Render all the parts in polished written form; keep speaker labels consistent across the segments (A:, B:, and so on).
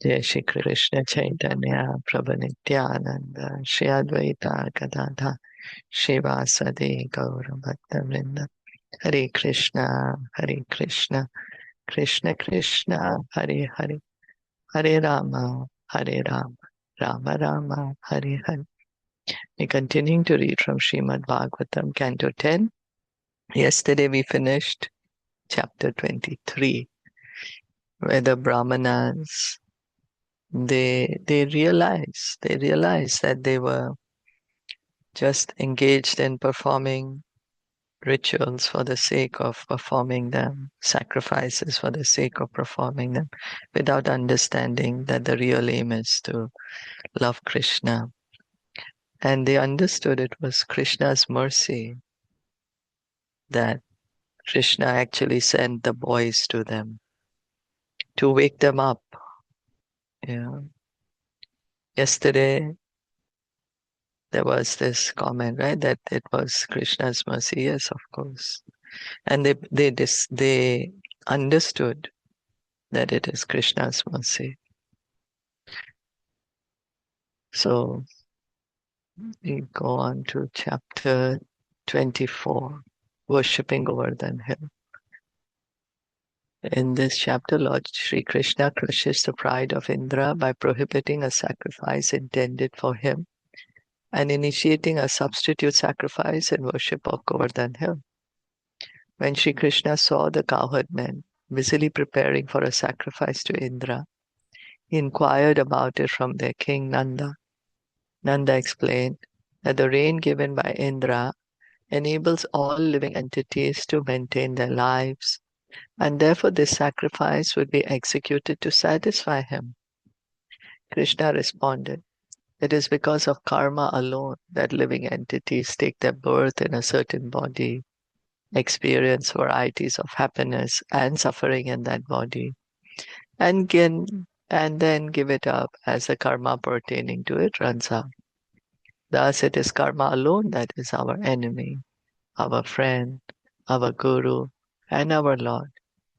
A: Jai Shri Krishna Chaitanya Prabhu Nityananda Shri Advaita Gadadha Shivasadi Gaura Bhaktavrinda Hare Krishna Hare Krishna Krishna Krishna Hare Hare Hare Rama Hare Rama Rama Rama Hare Hare. We're continuing to read from Srimad Bhagavatam, Canto 10. Yesterday we finished chapter 23, where the Brahmanas they realized that they were just engaged in performing rituals for the sake of performing them, sacrifices for the sake of performing them, without understanding that the real aim is to love Krishna. And they understood it was Krishna's mercy that Krishna actually sent the boys to them to wake them up. Yeah. Yesterday there was this comment, right, that it was Krishna's mercy. Yes, of course. And they understood that it is Krishna's mercy. So we go on to chapter 24, Worshipping Govardhana Hill. In this chapter, Lord Sri Krishna crushes the pride of Indra by prohibiting a sacrifice intended for him and initiating a substitute sacrifice in worship of Govardhana Hill. When Sri Krishna saw the cowherd men busily preparing for a sacrifice to Indra, he inquired about it from their king Nanda. Nanda explained that the rain given by Indra enables all living entities to maintain their lives, and therefore this sacrifice would be executed to satisfy him. Krishna responded, "It is because of karma alone that living entities take their birth in a certain body, experience varieties of happiness and suffering in that body, and then give it up as the karma pertaining to it runs out. Thus it is karma alone that is our enemy, our friend, our guru, and our Lord.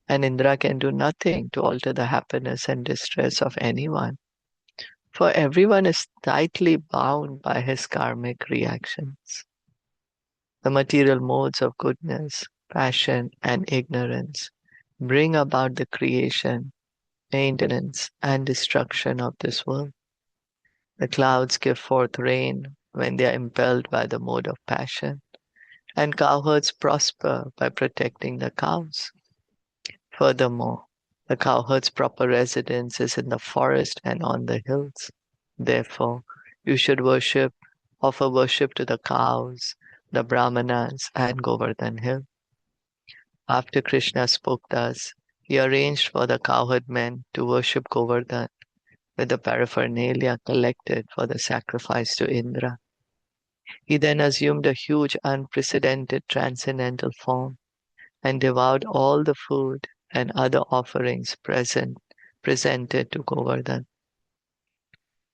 A: And Indra can do nothing to alter the happiness and distress of anyone, for everyone is tightly bound by his karmic reactions. The material modes of goodness, passion, and ignorance bring about the creation, maintenance, and destruction of this world. The clouds give forth rain when they are impelled by the mode of passion, and cowherds prosper by protecting the cows. Furthermore, the cowherd's proper residence is in the forest and on the hills. Therefore, you should offer worship to the cows, the Brahmanas, and Govardhan Hill." After Krishna spoke thus, he arranged for the cowherd men to worship Govardhan with the paraphernalia collected for the sacrifice to Indra. He then assumed a huge, unprecedented transcendental form and devoured all the food and other offerings presented to Govardhan.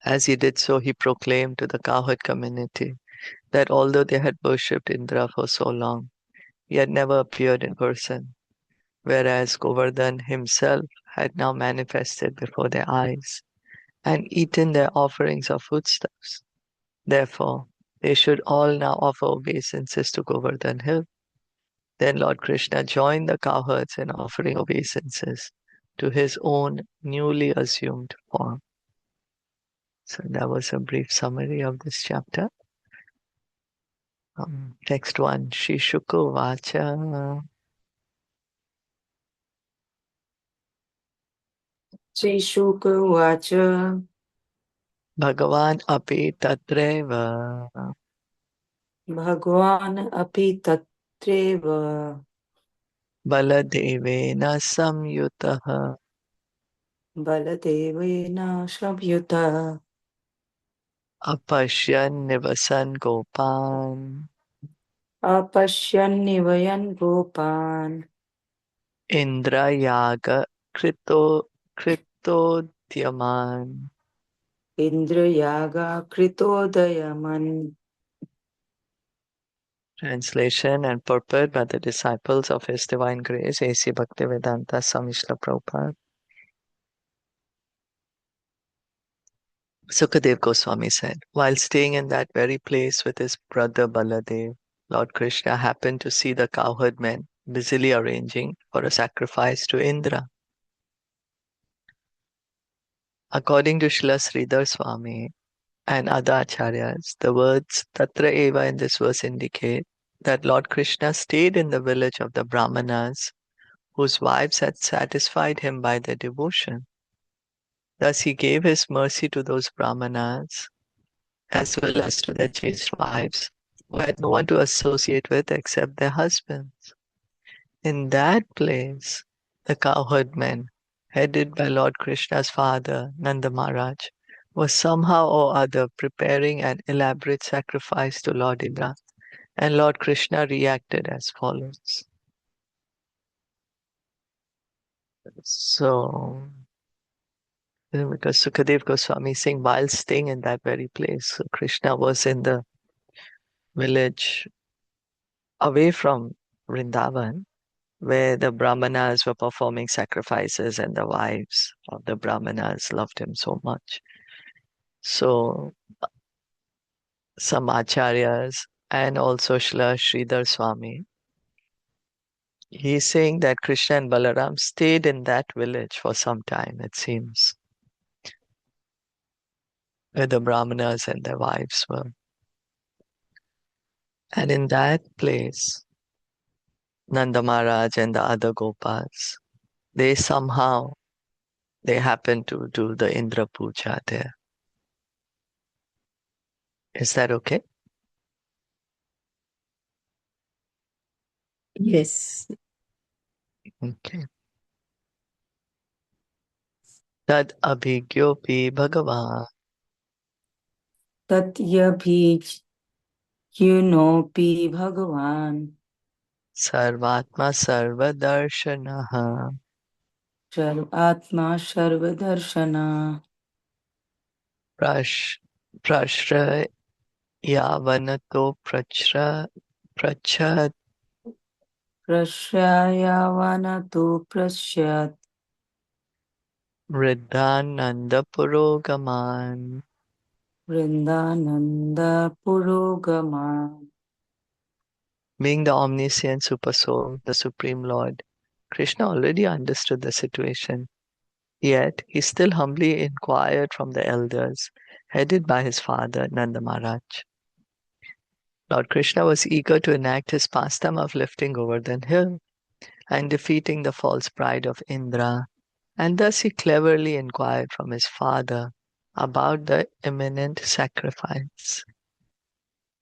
A: As he did so, he proclaimed to the cowherd community that although they had worshipped Indra for so long, he had never appeared in person, whereas Govardhan himself had now manifested before their eyes and eaten their offerings of foodstuffs. Therefore, they should all now offer obeisances to Govardhan Hill. Then Lord Krishna joined the cowherds in offering obeisances to his own newly assumed form. So that was a brief summary of this chapter. Next one, Shri Shuka Vacha.
B: Srishuka Uvacha
A: Bhagavan api tatreva
B: Bhagwan api tatreva
A: baladevena samyutaha
B: Baladevena Shabhyuta
A: apashyan nivasan gopan
B: Apashyan Nivayan Gopan
A: Indra yaga kritodyaman.
B: Indrayaga Kritodayaman.
A: Translation and purport by the disciples of His Divine Grace, A.C. Bhaktivedanta Swami Srila Prabhupada. Sukadev Goswami said, while staying in that very place with his brother Baladev, Lord Krishna happened to see the cowherd men busily arranging for a sacrifice to Indra. According to Srila Sridhar Swami and other acharyas, the words Tatra Eva in this verse indicate that Lord Krishna stayed in the village of the Brahmanas whose wives had satisfied him by their devotion. Thus he gave his mercy to those Brahmanas as well as to their chaste wives who had no one to associate with except their husbands. In that place, the cowherd men, headed by Lord Krishna's father, Nanda Maharaj, was somehow or other preparing an elaborate sacrifice to Lord Indra, and Lord Krishna reacted as follows. So, because Sukadev Goswami is saying, while staying in that very place, so Krishna was in the village away from Vrindavan, where the Brahmanas were performing sacrifices and the wives of the Brahmanas loved him so much. So some acharyas and also Srila Sridhar Swami, he's saying that Krishna and Balaram stayed in that village for some time, it seems, where the Brahmanas and their wives were. And in that place, Nanda Maharaj and the other Gopals, they happened to do the Indra Puja there. Is that okay?
B: Yes.
A: Okay. Tad abhigyopi bhagavan
B: Tatyabhijyunopi Bhagavan
A: sarvatma sarvadarshanaha
B: Atma Sarvadarshana
A: prash prashrayavanato prachat
B: Prashyayavanato Prasyat
A: Vridhananda purogaman.
B: Vrindananda Purogaman.
A: Being the omniscient super soul, the Supreme Lord, Krishna already understood the situation. Yet he still humbly inquired from the elders, headed by his father Nanda Maharaj. Lord Krishna was eager to enact his pastime of lifting Govardhana hill and defeating the false pride of Indra, and thus he cleverly inquired from his father about the imminent sacrifice.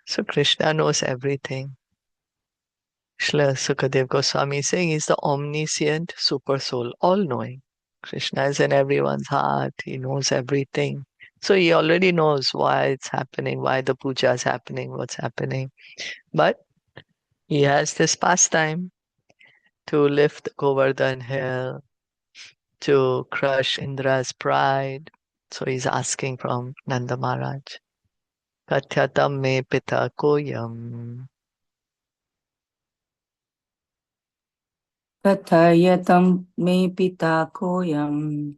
A: So Krishna knows everything. Srila Sukadev Goswami is saying he's the omniscient super soul, all-knowing. Krishna is in everyone's heart. He knows everything. So he already knows why it's happening, why the puja is happening, what's happening. But he has this pastime to lift Govardhan hill, to crush Indra's pride. So he's asking from Nanda Maharaj, Katyatam me pita koyam,
B: Kathayatam me pita koyam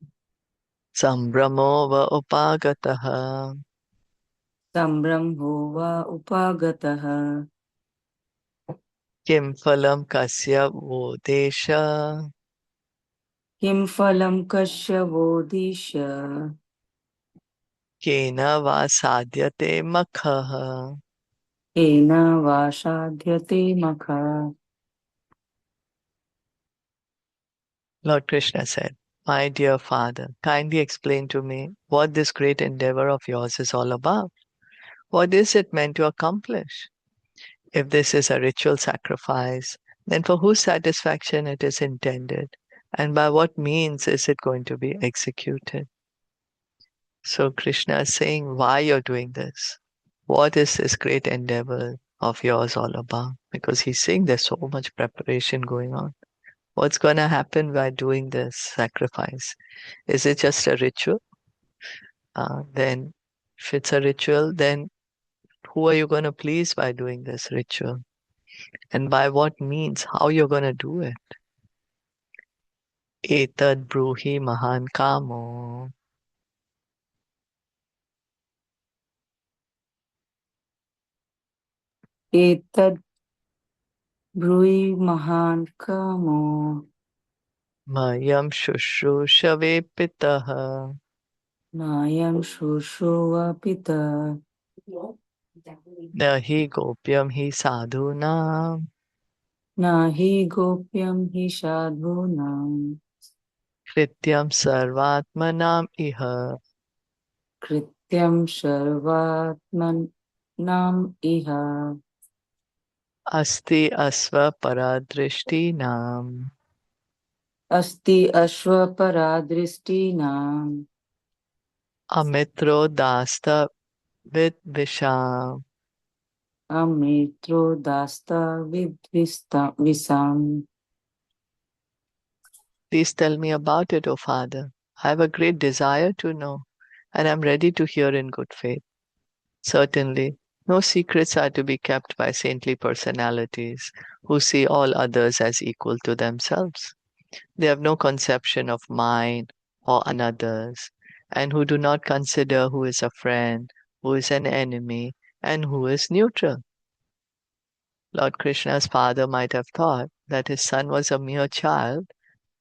A: sambramo va upagataha,
B: Sambrambho va upagataha
A: kim phalam kasya vodesha,
B: Kim phalam kasya vodisha
A: kena va sadhyate makhaha.
B: Ena vasadhyate makha.
A: Lord Krishna said, my dear father, kindly explain to me what this great endeavor of yours is all about. What is it meant to accomplish? If this is a ritual sacrifice, then for whose satisfaction it is intended, and by what means is it going to be executed? So Krishna is saying why you're doing this. What is this great endeavor of yours all about? Because he's saying there's so much preparation going on. What's going to happen by doing this sacrifice? Is it just a ritual? Then, if it's a ritual, then who are you going to please by doing this ritual? And by what means? How you're going to do it? Etad bruhi mahan kamo.
B: etad brui mahan kamo
A: mayam shushrushave pitaha
B: nayam shushuvapita
A: nahi gopyam hi sadhunam
B: nahi gopyam hi sadhunam
A: krityam sarvatmanam iha.
B: krityam sarvatmanam iha
A: Asti asva paradrishtinam
B: asti ashvaparadristinam
A: amitro dasta vidvisham.
B: amitro dasta visam.
A: Please tell me about it, O Father. I have a great desire to know, and I'm ready to hear in good faith. Certainly, no secrets are to be kept by saintly personalities who see all others as equal to themselves. They have no conception of mine or another's, and who do not consider who is a friend, who is an enemy, and who is neutral. Lord Krishna's father might have thought that his son was a mere child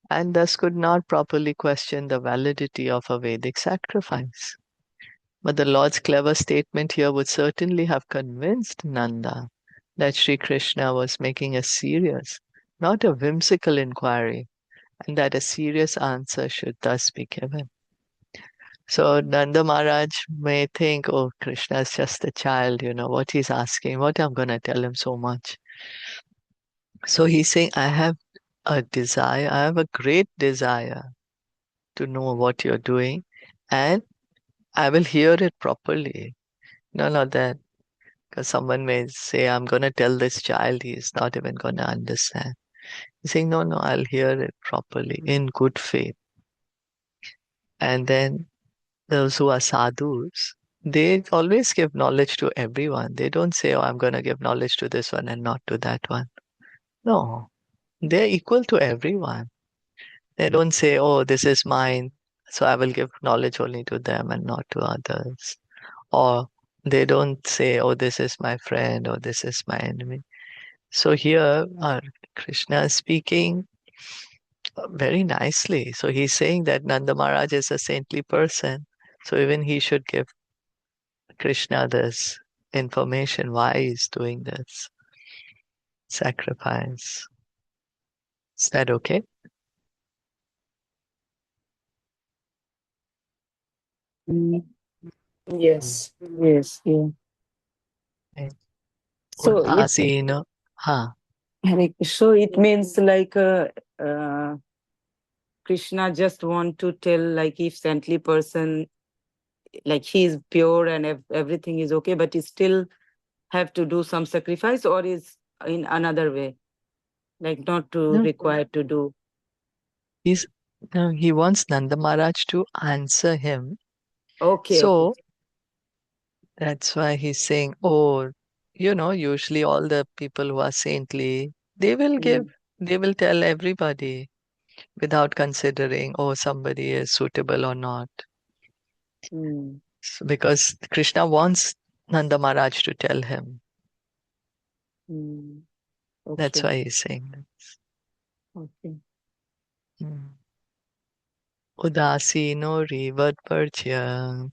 A: and thus could not properly question the validity of a Vedic sacrifice. But the Lord's clever statement here would certainly have convinced Nanda that Sri Krishna was making a serious, not a whimsical inquiry, and that a serious answer should thus be given. So Nanda Maharaj may think, oh, Krishna is just a child, what he's asking, what I'm going to tell him so much. So he's saying, I have a desire, I have a great desire to know what you're doing, and I will hear it properly. No, not that. Because someone may say, I'm going to tell this child, he is not even going to understand. He's saying, no, I'll hear it properly in good faith. And then those who are sadhus, they always give knowledge to everyone. They don't say, oh, I'm going to give knowledge to this one and not to that one. No, they're equal to everyone. They don't say, oh, this is mine, so I will give knowledge only to them and not to others. Or they don't say, oh, this is my friend or this is my enemy. So here, Krishna is speaking very nicely. So he's saying that Nanda Maharaj is a saintly person. So even he should give Krishna this information why he's doing this sacrifice. Is that okay?
B: Mm, yes, yes, yeah.
A: Okay.
B: So it
A: Udasina. Ha.
B: so it means like uh, Krishna just want to tell like if saintly person like he is pure and everything is okay, but he still have to do some sacrifice, or is in another way, like not to
A: No,
B: required to do.
A: he's no, he wants Nanda Maharaj to answer him.
B: Okay, okay.
A: So that's why he's saying, oh, usually all the people who are saintly,
B: Mm,
A: they will tell everybody without considering, oh, somebody is suitable or not.
B: mm,
A: Because Krishna wants Nanda Maharaj to tell him.
B: mm.
A: That's
B: Okay,
A: why he's saying that.
B: okay.
A: Hmm. Udasino rivatparchya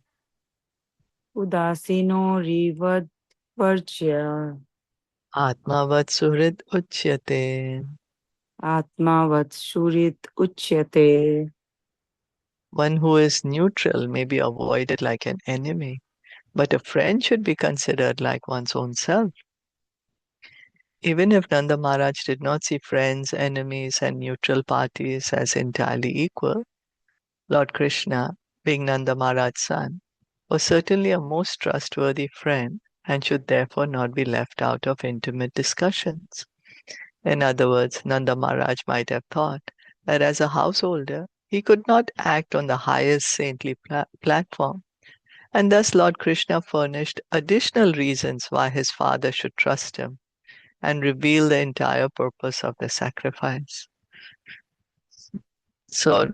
B: Udasino rivad parchya
A: atmavat suhrit uchyate.
B: atmavat shurit uchyate.
A: One who is neutral may be avoided like an enemy, but a friend should be considered like one's own self. Even if Nanda Maharaj did not see friends, enemies, and neutral parties as entirely equal, Lord Krishna, being Nanda Maharaj's son, was certainly a most trustworthy friend and should therefore not be left out of intimate discussions. In other words, Nanda Maharaj might have thought that as a householder, he could not act on the highest saintly platform, and thus Lord Krishna furnished additional reasons why his father should trust him and reveal the entire purpose of the sacrifice. So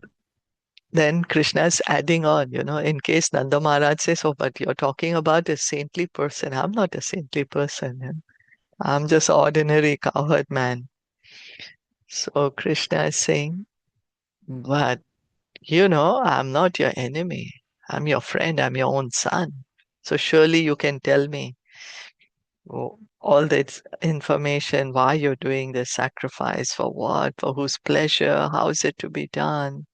A: then Krishna is adding on, in case Nanda Maharaj says, oh, but you're talking about a saintly person. I'm not a saintly person. I'm just ordinary cowherd man. So Krishna is saying, but I'm not your enemy. I'm your friend. I'm your own son. So surely you can tell me all this information, why you're doing this sacrifice, for what, for whose pleasure, how is it to be done?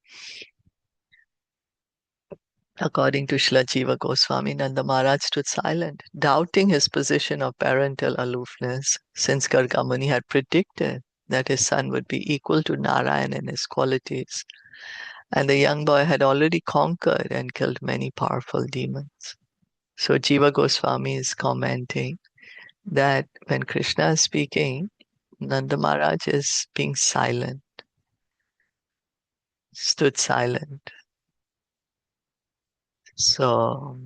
A: According to Srila Jiva Goswami, Nanda Maharaj stood silent, doubting his position of parental aloofness, since Gargamuni had predicted that his son would be equal to Narayan in his qualities, and the young boy had already conquered and killed many powerful demons. So Jiva Goswami is commenting that when Krishna is speaking, Nanda Maharaj is being silent, stood silent. So,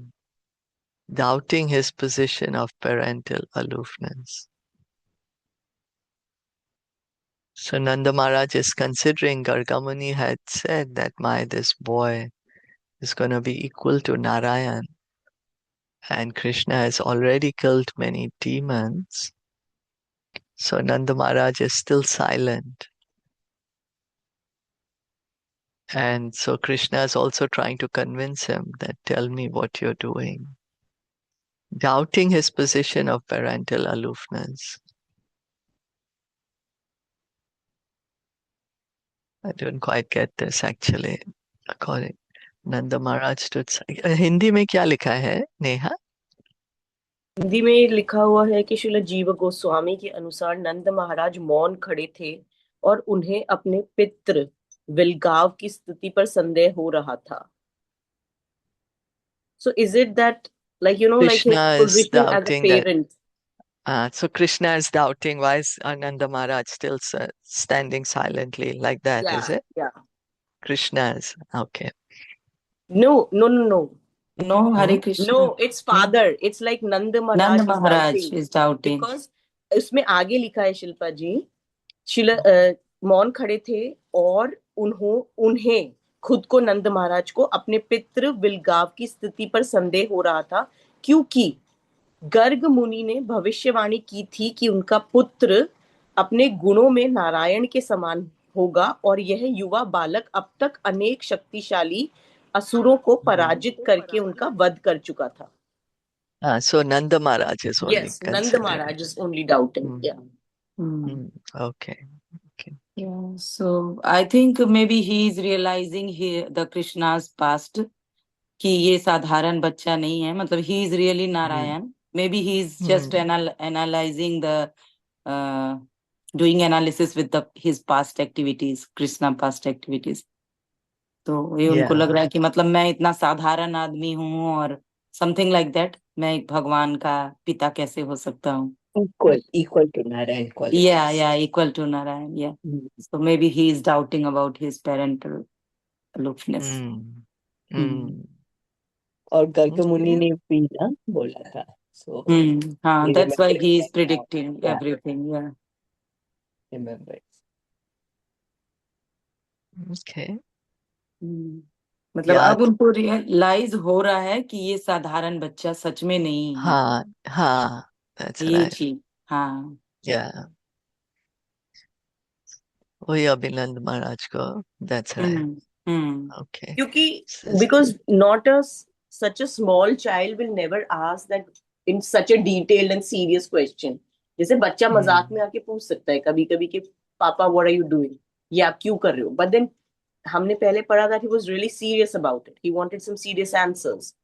A: doubting his position of parental aloofness. So Nanda Maharaj is considering Gargamuni had said that this boy is going to be equal to Narayan, and Krishna has already killed many demons. So Nanda Maharaj is still silent. And so Krishna is also trying to convince him that tell me what you're doing. Doubting his position of parental aloofness. I don't quite get this actually. According Nanda Maharaj stood. Hindi में क्या लिखा है नेहा?
C: हिंदी में लिखा हुआ है कि श्रील जीव गोस्वामी के अनुसार नंद महाराज मौन खड़े थे और उन्हें अपने पितृ विलगाव की स्थिति पर संदेह हो रहा था. So is it that like his
A: Krishna is
C: position as a
A: doubting that.
C: parent?
A: So Krishna is doubting why is Nanda Maharaj still standing silently like that, is it?
C: Yeah.
A: Krishna is okay.
C: No.
B: No, Hare Krishna.
C: No, it's father. It's like Nanda
B: Nanda
C: Maharaj
B: Maharaj is doubting.
C: Because उसमें आगे लिखा है शिल्पा जी, शिला मौन खड़े थे और उन्हें खुद को नंद महाराज को अपने पितृ विलगाव की स्थिति पर संदेह हो रहा था, क्योंकि गर्ग मुनि ने भविष्यवाणी की थी कि उनका पुत्र अपने गुणों में नारायण के समान होगा और यह युवा बालक अब तक अनेक शक्तिशाली असुरों को पराजित करके उनका वध कर चुका था.
A: So Nanda Maharaj is only
C: Yes, Nanda
A: considering.
C: Maharaj is only doubting. Yeah.
A: Okay.
B: Yeah, so I think maybe he is realizing the Krishna's past कि ये साधारण बच्चा नहीं है, मतलब he is really Narayan. Maybe he is just analyzing the doing analysis with his past activities, Krishna past activities. तो ये उनको लग रहा है कि मतलब मैं इतना साधारण आदमी हूँ और something like that, मैं एक भगवान का पिता कैसे हो सकता हूँ.
C: Equal to Narayan qualities.
B: Yeah, equal to Narayan. Yeah. So maybe he is doubting about his parental aloofness.
C: और गर्ग मुनि ने भी ना बोला था. So
B: हाँ, that's why he is predicting everything. Yeah.
C: Remember.
A: Okay.
B: मतलब अब उनको रियलाइज हो रहा है कि ये साधारण बच्चा सच में नहीं है.
A: हाँ, that's
B: ये
A: right.
B: चीज. हाँ.
A: Yeah. वही अभिनंद महाराज को. That's right. Okay.
C: क्योंकि because not such a small child will never ask that in such a detailed and serious question. जैसे बच्चा मजाक में आके पूछ सकता है कभी कभी कि पापा what are you doing, ये आप क्यों कर रहे हो, but then हमने पहले पढ़ा that he was really serious about it. He wanted some serious answers.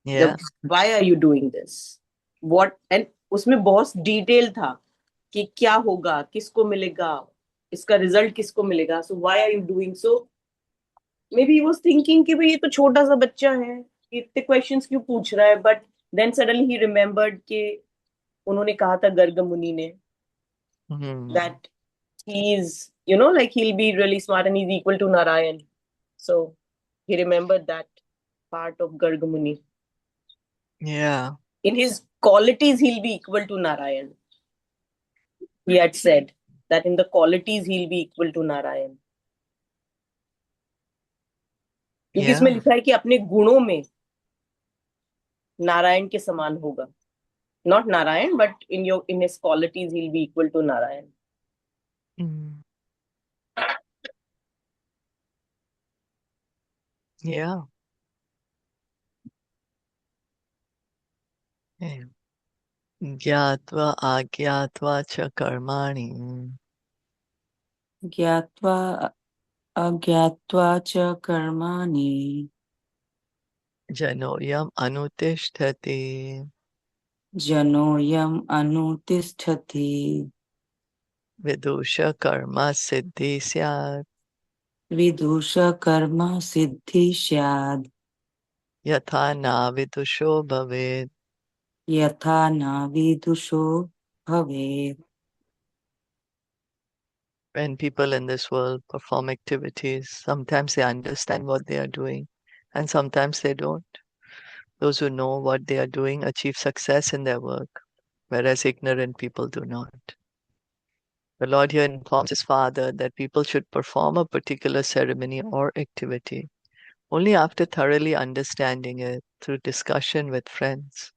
A: Yeah.
C: Why are you doing this? What? And उसमें बहुत डिटेल था कि क्या होगा, किसको मिलेगा, इसका रिजल्ट किसको मिलेगा. So why are you doing so? Maybe he was thinking कि भाई ये तो छोटा सा बच्चा है, इतने क्वेश्चंस क्यों पूछ रहा है. But then suddenly he remembered कि उन्होंने कहा था गर्ग मुनि ने that he is, like he'll be really smart and he's equal to Narayan. So he remembered that part of Garg Muni.
A: Yeah.
C: In his qualities, he'll be equal to Narayan. He had said that in the qualities, he'll be equal to Narayan. क्योंकि इसमें लिखा है कि अपने गुणों में नारायण के समान होगा. Not Narayan, but in his qualities, he'll be equal to Narayan.
A: Mm. Yeah. Yeah. Gyatva agyatva cha karmani
B: Gyatva agyatva cha karmani
A: janoyam anutishtati
B: janoyam anutisthati
A: vidusha karma siddhi syat
B: vidusha karma siddhi syad
A: yatha na vidusho bhaved.
B: yatha na vidusho bhavet.
A: When people in this world perform activities, sometimes they understand what they are doing and sometimes they don't. Those who know what they are doing achieve success in their work, whereas ignorant people do not. The Lord here informs his father that people should perform a particular ceremony or activity only after thoroughly understanding it through discussion with friends.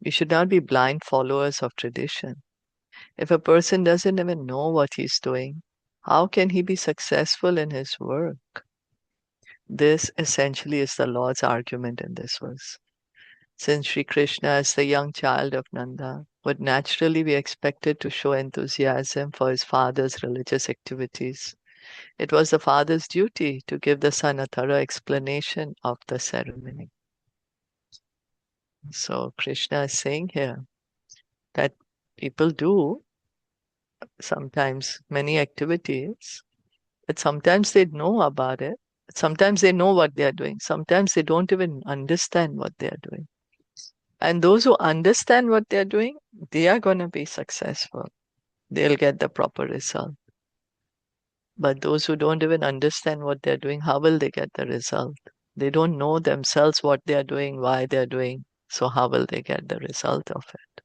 A: We should not be blind followers of tradition. If a person doesn't even know what he's doing, how can he be successful in his work? This essentially is the Lord's argument in this verse. Since Sri Krishna, as the young child of Nanda, would naturally be expected to show enthusiasm for his father's religious activities, it was the father's duty to give the son a thorough explanation of the ceremony. So Krishna is saying here that people do sometimes many activities, but sometimes they know about it. Sometimes they know what they are doing. Sometimes they don't even understand what they are doing. And those who understand what they are doing, they are going to be successful. They'll get the proper result. But those who don't even understand what they're doing, how will they get the result? They don't know themselves what they are doing, why they're doing. So how will they get the result of it?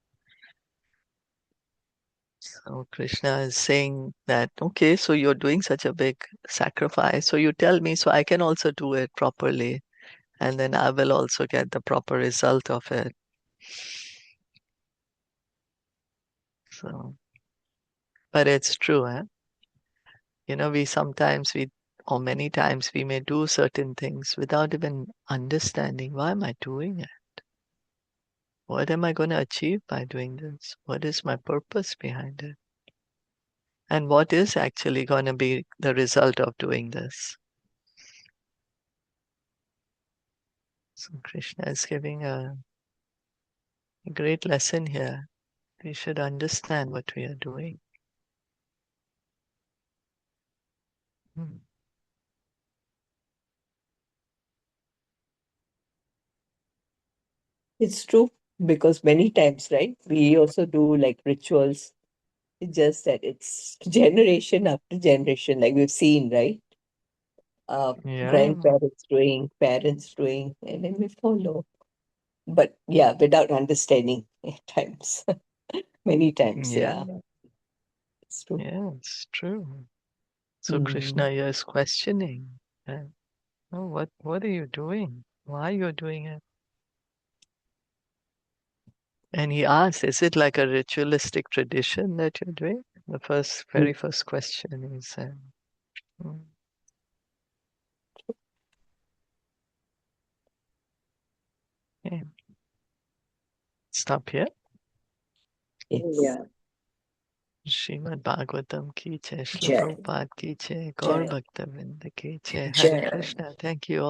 A: So Krishna is saying that, okay, so you're doing such a big sacrifice. So you tell me so I can also do it properly. And then I will also get the proper result of it. So, but it's true, eh? You know, or many times we may do certain things without even understanding why am I doing it? What am I going to achieve by doing this? What is my purpose behind it? And what is actually going to be the result of doing this? So Krishna is giving a great lesson here. We should understand what we are doing. Hmm.
D: It's true because many times, right, we also do like rituals. It's just that it's generation after generation, like we've seen, right?
A: Yeah,
D: Grandparents doing, parents doing, and then we follow. But yeah, without understanding at times, many times,
A: yeah,
D: yeah, it's true.
A: yeah, it's true. So
D: Mm.
A: Krishna here is questioning. Oh, what are you doing? Why you're doing it? And he asks, is it like a ritualistic tradition that you're doing? The very first question is, mm, okay. Stop here.
D: Yes.
C: Yeah.
A: Srimad Bhagavatam ki jai, Srila
C: Jai.
A: Prabhupada ki jai, Gaur
C: Jai.
A: Bhakta Vrinda ki jai. Hare
C: Jai.
A: Krishna. Thank you all.